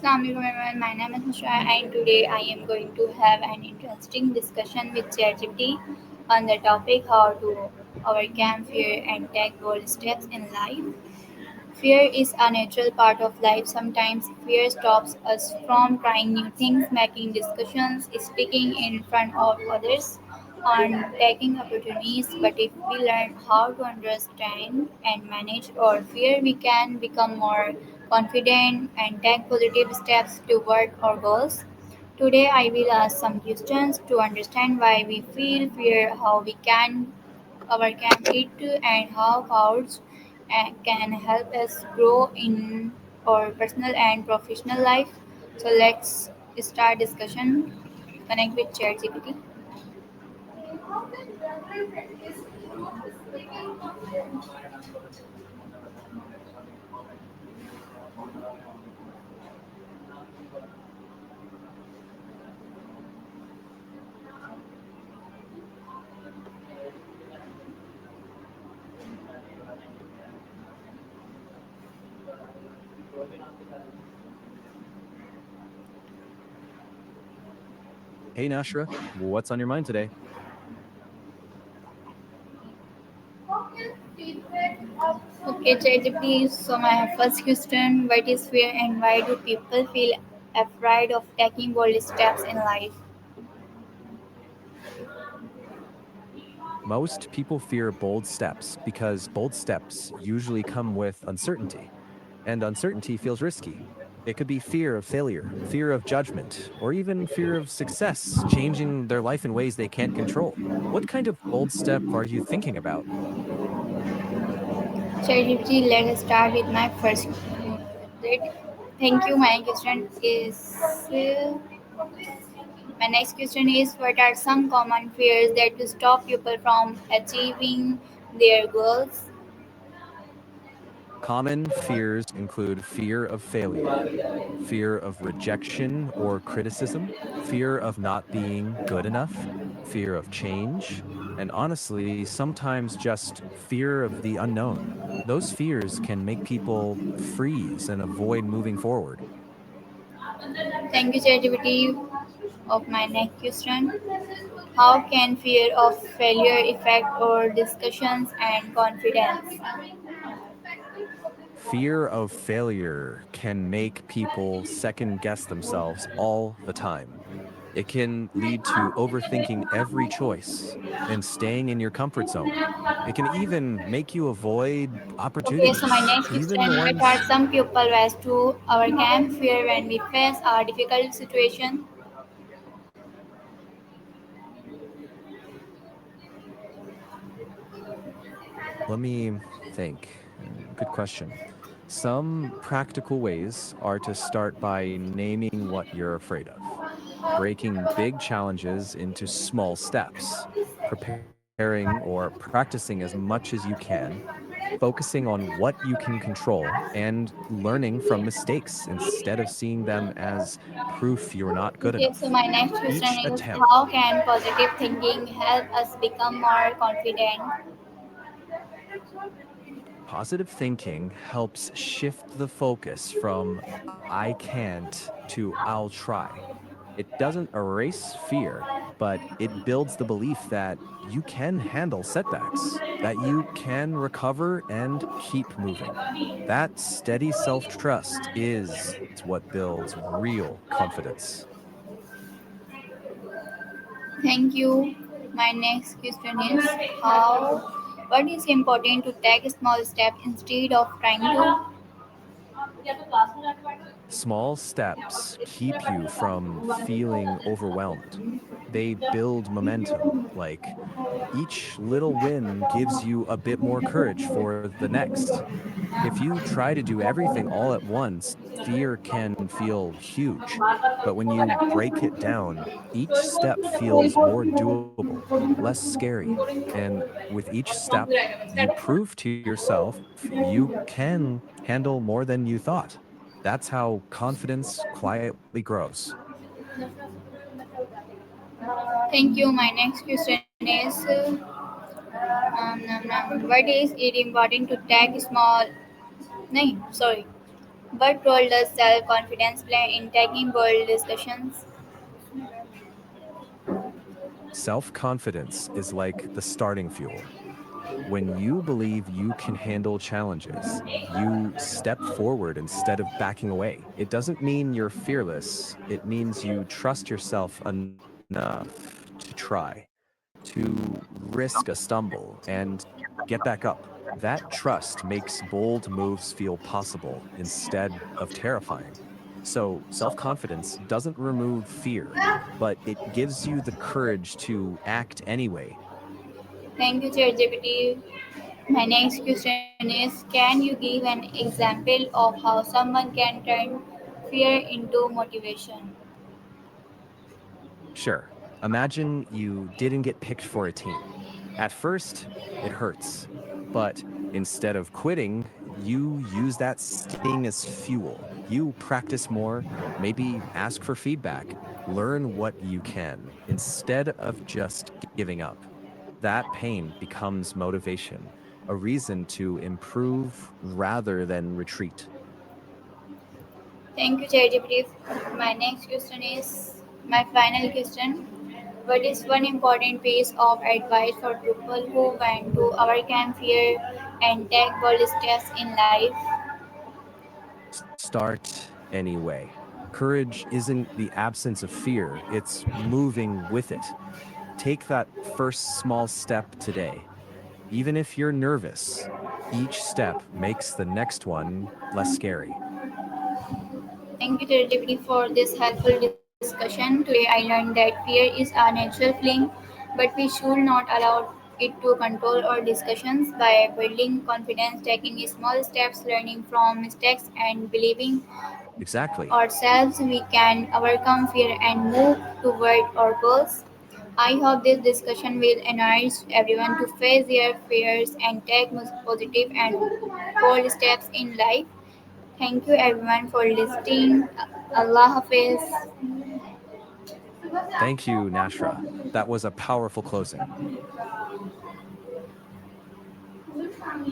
Assalamualaikum everyone, my name is Nashra and today I am going to have an interesting discussion with ChatGPT on the topic how to overcome fear and take bold steps in life. Fear is a natural part of life. Sometimes fear stops us from trying new things, making discussions, speaking in front of others, and taking opportunities. But if we learn how to understand and manage our fear, we can become more confident and take positive steps toward our goals. Today, I will ask some questions to understand why we feel fear, how we can overcome it, and how powers can help us grow in our personal and professional life. So let's start discussion. Connect with ChatGPT. Hey, Nashra, what's on your mind today? Okay, ChatGPT. So my first question: what is fear, and why do people feel afraid of taking bold steps in life? Most people fear bold steps because bold steps usually come with uncertainty, and uncertainty feels risky. It could be fear of failure, fear of judgment, or even fear of success, changing their life in ways they can't control. What kind of bold step are you thinking about? ChatGPT. Let us start with my first. Thank you. My question is. My next question is: what are some common fears that to stop people from achieving their goals? Common fears include fear of failure, fear of rejection or criticism, fear of not being good enough, fear of change, and honestly, sometimes just fear of the unknown. Those fears can make people freeze and avoid moving forward. Thank you, ChatGPT. Of my next question: how can fear of failure affect our discussions and confidence? Fear of failure can make people second guess themselves all the time. It can lead to overthinking every choice and staying in your comfort zone. It can even make you avoid Okay, so my opportunities, next even the question: what are ones. some people ways to overcome fear when we face a difficult situation? Let me think. Good question. Some practical ways are to start by naming what you're afraid of, breaking big challenges into small steps, preparing or practicing as much as you can, focusing on what you can control, and learning from mistakes instead of seeing them as proof you're not good Okay, so enough. my next question Each is: attempt, how can positive thinking help us become more confident? positive thinking helps shift the focus from I can't to I'll try. It doesn't erase fear, but it builds the belief that you can handle setbacks, that you can recover and keep moving. That steady self trust is what builds real confidence. Thank you. My next question is: how what is important to take a small step instead of trying to? Small steps keep you from feeling overwhelmed. They build momentum, like each little win gives you a bit more courage for the next. If you try to do everything all at once, fear can feel huge. But when you break it down, each step feels more doable, less scary. And with each step, you prove to yourself you can handle more than you thought. That's how confidence quietly grows. Thank you. My next question is: what is it important to take small? No, sorry. What role does self confidence play in taking bold discussions? Self confidence is like the starting fuel. When you believe you can handle challenges, you step forward instead of backing away. It doesn't mean you're fearless, it means you trust yourself enough to try, to risk a stumble, and get back up. That trust makes bold moves feel possible instead of terrifying. So, self confidence doesn't remove fear, but it gives you the courage to act anyway. Thank you, ChatGPT. My next question is, can you give an example of how someone can turn fear into motivation? Sure. Imagine you didn't get picked for a team. At first, it hurts. But instead of quitting, you use that sting as fuel. You practice more, maybe ask for feedback, learn what you can instead of just giving up. That pain becomes motivation, a reason to improve rather than retreat. Thank you, ChatGPT. My next question is my final question. What is one important piece of advice for people who want to overcome fear and take bold steps in life? Start anyway. Courage isn't the absence of fear, it's moving with it. Take that first small step today. Even if you're nervous, each step makes the next one less scary. Thank you, ChatGPT, for this helpful discussion. Today, I learned that fear is a natural feeling, but we should not allow it to control our discussions by building confidence, taking small steps, learning from mistakes, and believing Exactly. ourselves, we can overcome fear and move toward our goals. I hope this discussion will encourage everyone to face their fears and take positive and bold steps in life. Thank you everyone for listening. Allah Hafiz. Thank you, Nashra. That was a powerful closing.